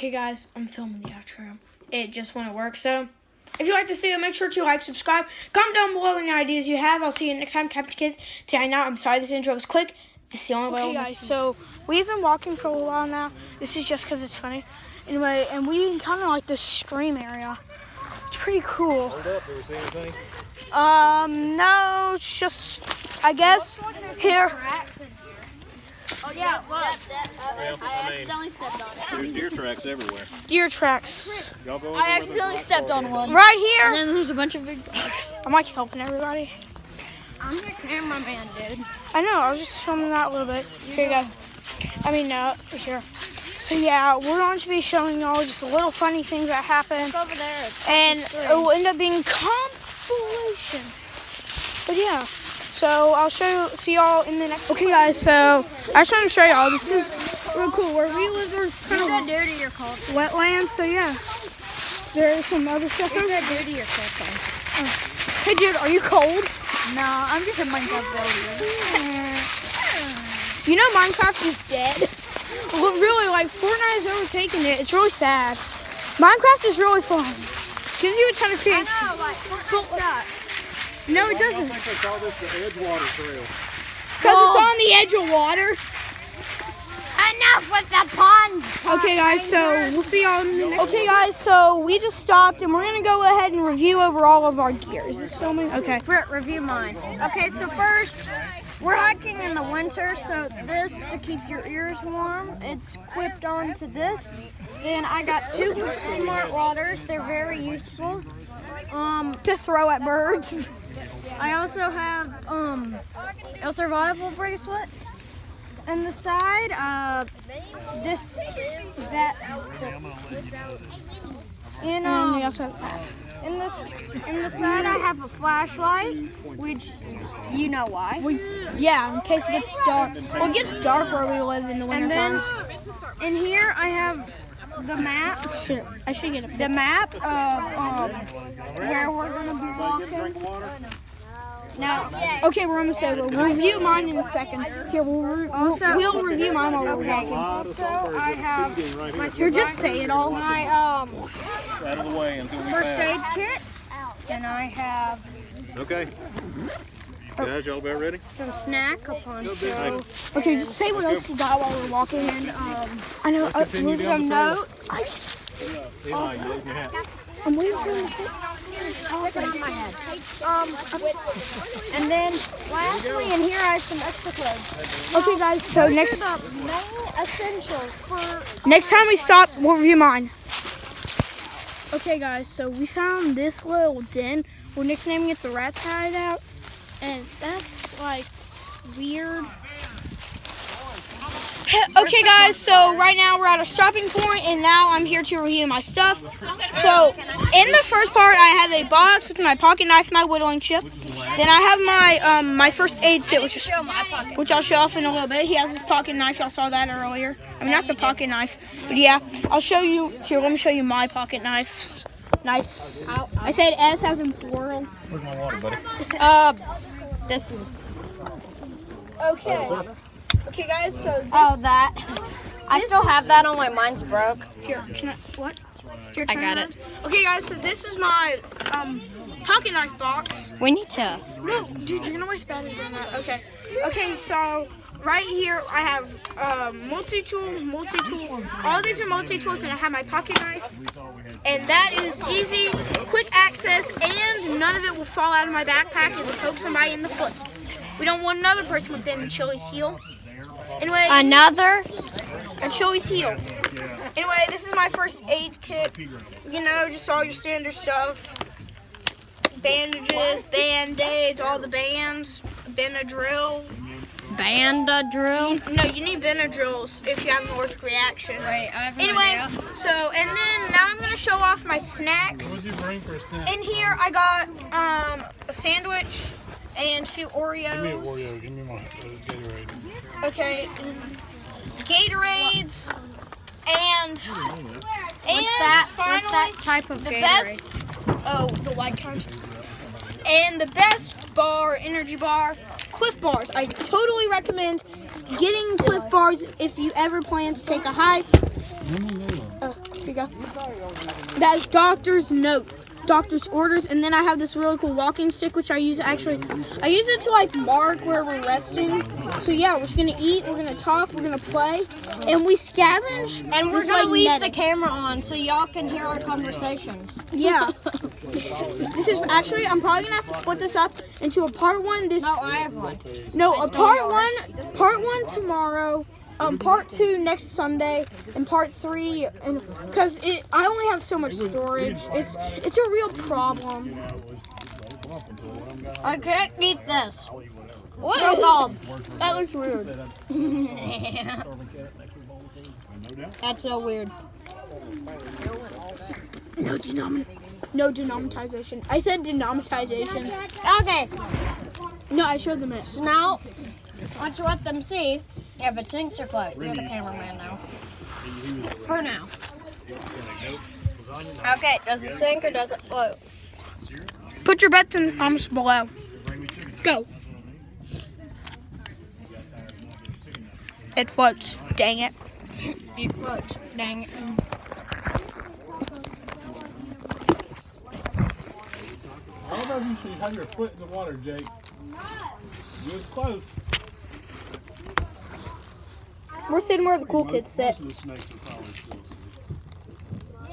Okay, guys, I'm filming the outro. It just wouldn't work, so if you like this video, make sure to like, subscribe, comment down below any ideas you have. I'll see you next time, Captain Kids. Signing out. I'm sorry this intro was quick. This is the only way. Okay, guys, so we've been walking for a while now. This is just because it's funny. Anyway, and we encountered like this stream area. It's pretty cool. Hold up, did we see anything? No, it's just, I guess, here. Oh yeah, well, I I mean, accidentally stepped on it. there's deer tracks everywhere. Deer tracks. Y'all go over I where the accidentally black stepped dog on is? one. Right And here. then there's a bunch of big dogs. I'm like helping everybody. I'm your cameraman, dude. I know, I was just filming that a little bit. Here you go. I mean, no, for sure. So yeah, we're going to be showing y'all just little funny things that happen. It's over there. And it will end up being compilation. But yeah, so I'll see y'all in the next. Okay, guys, so I just want to show y'all. This is real cool. Where we live, there's kind Who's of that dude to your culture? wetlands. So yeah, there's some other stuff. Who's that dude to your culture? Hey, dude, are you cold? No, I'm just a Minecraft builder. You know Minecraft is dead. Well, really, like Fortnite has overtaken it. It's really sad. Minecraft is really fun. Gives you a ton of creativity. I know, like, Fortnite. No, it I doesn't. think they call this the Edgewater Trail. Because it's on the edge of water. Enough with the puns. Okay, guys, so we'll see y'all in the next. Okay, guys, so we just stopped and we're going to go ahead and review over all of our gear. Is this filming? Okay. Review mine. Okay, so first, we're hiking in the winter, so this to keep your ears warm. It's clipped onto this. Then I got two smart waters. They're very useful. To throw at birds. I also have a survival bracelet. And the side, And we also have that. in the side I have a flashlight, which you know why. Yeah, in case it gets dark. Well, it gets dark where we live in the winter. And then time. in here I have the map. I should get a The map of where we're gonna be walking. Drink of water? Now, Okay, we're almost over. We'll review mine in a second. Here, we'll review mine while we're walking. also I have my Here, just say it all. my Out of the way until we first pass. aid kit, and I have Okay. Guys, y'all about ready? some snack upon show. Okay, just say what else you got while we're walking. And I know continue down Some the notes. Eli, you leave your hat. I'm waiting for you to say. Put it on my head. And then lastly, in here I have some extra clothes. Okay, guys. So next The main essentials for time we stop, we'll review mine. Okay, guys. So we found this little den. We're nicknaming it the Rat's Hideout, and that's like weird. Okay, guys, so right now we're at a stopping point, and now I'm here to review my stuff. So, in the first part, I have a box with my pocket knife, my whittling chip. Then I have my my first aid kit, which I'll show off in a little bit. He has his pocket knife. Y'all saw that earlier. I mean, not the pocket knife, but yeah. I'll show you. Here, let me show you my pocket knives. Knives. I said S as in plural. Where's my water, buddy? this is Okay. Okay, guys, so this, that. I still have that on my mine's broke. here, can I, what? Here, I turn got around. it. Okay, guys, so this is my pocket knife box. We need to. No, dude, you're gonna waste battery doing that. Okay. Okay, so right here I have multi-tool. All these are multi-tools, and I have my pocket knife. And that is easy, quick access, and none of it will fall out of my backpack if it pokes somebody in the foot. We don't want another person within Chili's heel. Anyway, Another? a Chili's heel. Anyway, this is my first aid kit. You know, just all your standard stuff. Bandages, Band-Aids, all the bands, Benadryl. Bandadrill? No, you need Benadryls if you have an allergic reaction. Wait, I have an Anyway, idea. so, and then now I'm going to show off my snacks. What'd you bring for a snack? In here, I got a sandwich and a few Oreos. Give me an Oreo. Give me my Gatorade. Okay, Gatorades, and What's that type of the Gatorade? best, the white kind, and the best bar, energy bar, Cliff Bars. I totally recommend getting Cliff Bars if you ever plan to take a hike. you go. That's doctor's note. Doctor's orders, and then I have this really cool walking stick, which I use it to like mark where we're resting. So yeah, we're just gonna eat, we're gonna talk, we're gonna play, and we scavenge. And we're This, gonna like, leave netting. the camera on so y'all can hear our conversations. Yeah. This is actually, I'm probably gonna have to split this up into a part one. No, I have one. A part one tomorrow. Part 2 next Sunday, and part 3, and because I only have so much storage. It's a real problem. I can't eat this. What is it called? That looks weird. That's so weird. No denomination. I said denomination. Okay, No, I showed them it. so now let's let them see if it sinks or floats. You're the cameraman now. For now. Okay, does it sink or does it float? Put your bets in the comments below. Go. It floats. Dang it. It floats. Dang it. I don't know if you should have your foot in the water, Jake. You was close. We're sitting where the cool kids sit. Most of the snakes are probably still asleep.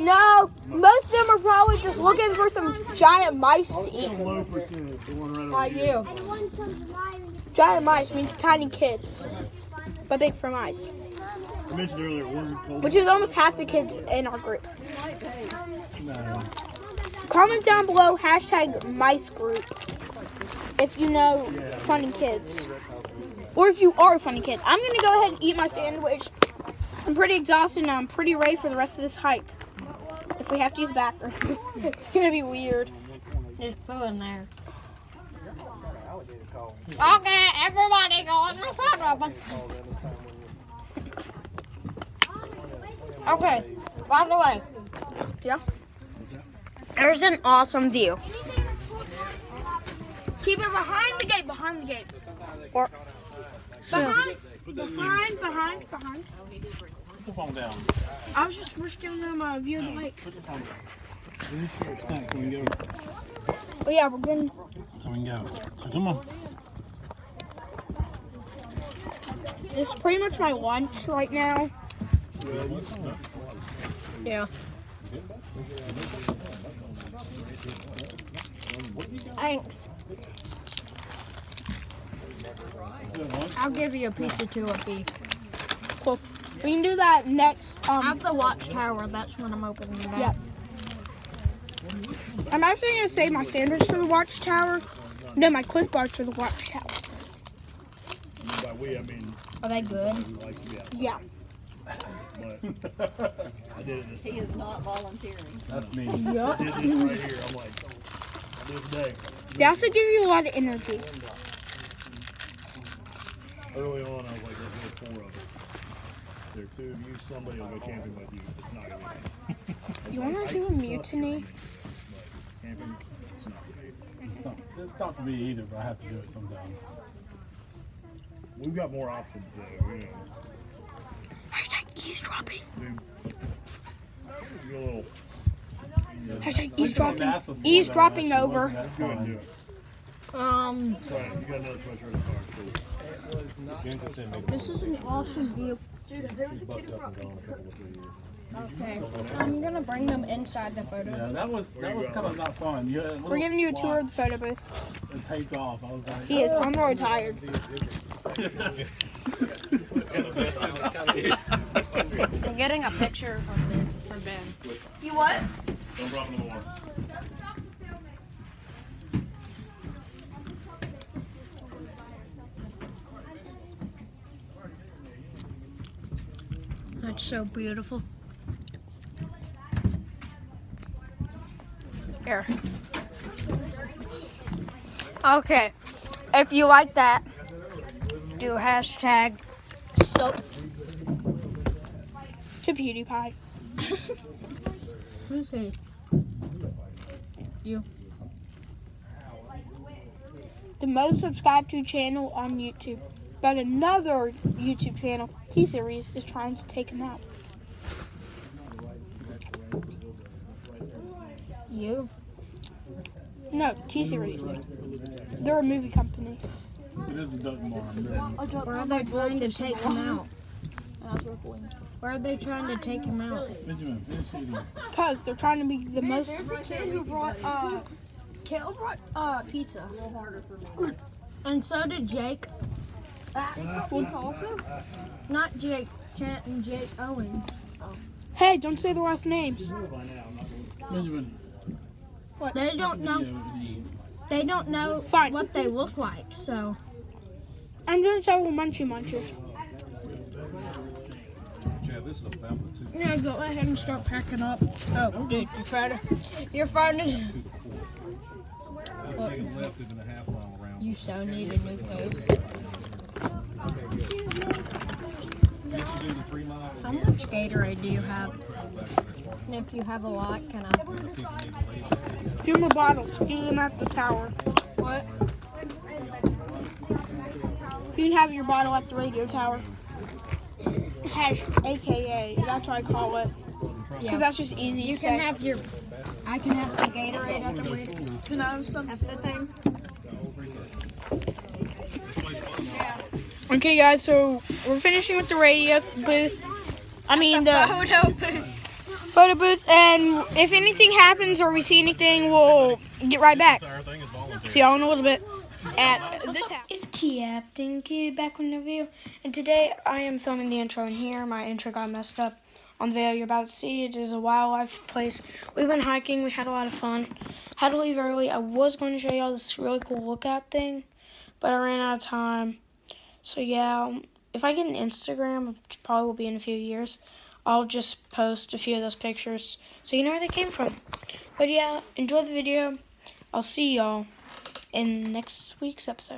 No, most of them are probably just looking for some giant mice to eat. Low percentage, the one right over Like here. you. Giant mice means tiny kids, but big for mice. I mentioned earlier, Which is almost half the kids in our group. No. Comment down below hashtag mice group if you know funny kids. Or if you are a funny kid. I'm going to go ahead and eat my sandwich. I'm pretty exhausted now. I'm pretty ready for the rest of this hike. If we have to use the bathroom. It's going to be weird. There's poo in there. Okay, everybody go in the front of them. Okay, by the way. Yeah. There's an awesome view. Keep it behind the gate, behind the gate. Or Behind. Put that in Behind. Put the phone down. I was just giving them a view of the lake. Put the phone down. So we can go. Oh yeah, we're going. So we can go. So come on. This is pretty much my lunch right now. yeah. Thanks. I'll give you a piece of two of beef. Cool. We can do that next. At the watchtower, that's when I'm opening that. Yeah. I'm actually gonna save my sandwich for the watchtower. No, my Cliff Bars for the watchtower. By we, I mean, Are they good? like, Yeah. yeah. But I did it this time. He is not volunteering. That's me. Yup. I did this right here. I'm like, this day. They also give you a lot of energy. Early on, I was like, there's only 4 of us. There are 2 of you. Somebody will go camping with you. It's not going to be. You wanna do a mutiny? Camping, it's not going to be. It's not for me either, but I have to do it sometimes. We've got more options though, you know. Hashtag eavesdropping. Do a little, Hashtag eavesdropping. NASA for Eavesdropping that, over. wasn't that go ahead and fun? do it. Um, Right, you got another sweatshirt in the car. Cool. This is an awesome view. okay. I'm gonna bring them inside the photo. Yeah, that was kind of not fun. You had a little We're giving you a tour of the spot photo booth. and taped off. I was like, He is. I'm really tired. I'm getting a picture for Ben. You what? Don't drop in the water. That's so beautiful. Here. Okay. If you like that, do hashtag soap. To PewDiePie. Who's he? You. The most subscribed to channel on YouTube. But another YouTube channel, T-Series, is trying to take him out. TCU? No, T-Series. They're a movie company. It is a duck farm. Where are they trying to take him out? Where are they trying to take him out? Benjamin, finish eating. Because they're trying to be the most... There's a kid who brought Kale brought pizza. A little harder for me. And so did Jake. Pizza also? Not Jake Chant and Jake Owens. Hey, don't say the last names. Benjamin. They don't know. They don't know Fine. what they look like. So I'm doing several munchie munches. Chad, this is a family too. yeah, go ahead and start packing up. Oh, dude, you're fighting. Taking left is in a half mile around. You so need a new case. Get you do the 3 mile. How much Gatorade do you have? And if you have a lot, can I? Few more bottles. Get them at the tower. What? You can have your bottle at the radio tower. Hash, AKA. That's what I call it. Because that's just easy You to can say. have your. I can have some Gatorade at the radio. Can I have some at the thing? Okay, guys, so we're finishing with the radio booth. I mean, the photo booth. And if anything happens or we see anything, we'll get right back. See y'all in a little bit at the tower. It's Captain Kid back with another video. And today I am filming the intro in here. My intro got messed up on the video you're about to see. It is a wildlife place. We've been hiking. We had a lot of fun. Had to leave early. I was going to show y'all this really cool lookout thing, but I ran out of time. So yeah, if I get an Instagram, which probably will be in a few years, I'll just post a few of those pictures so you know where they came from. But yeah, enjoy the video. I'll see y'all in next week's episode.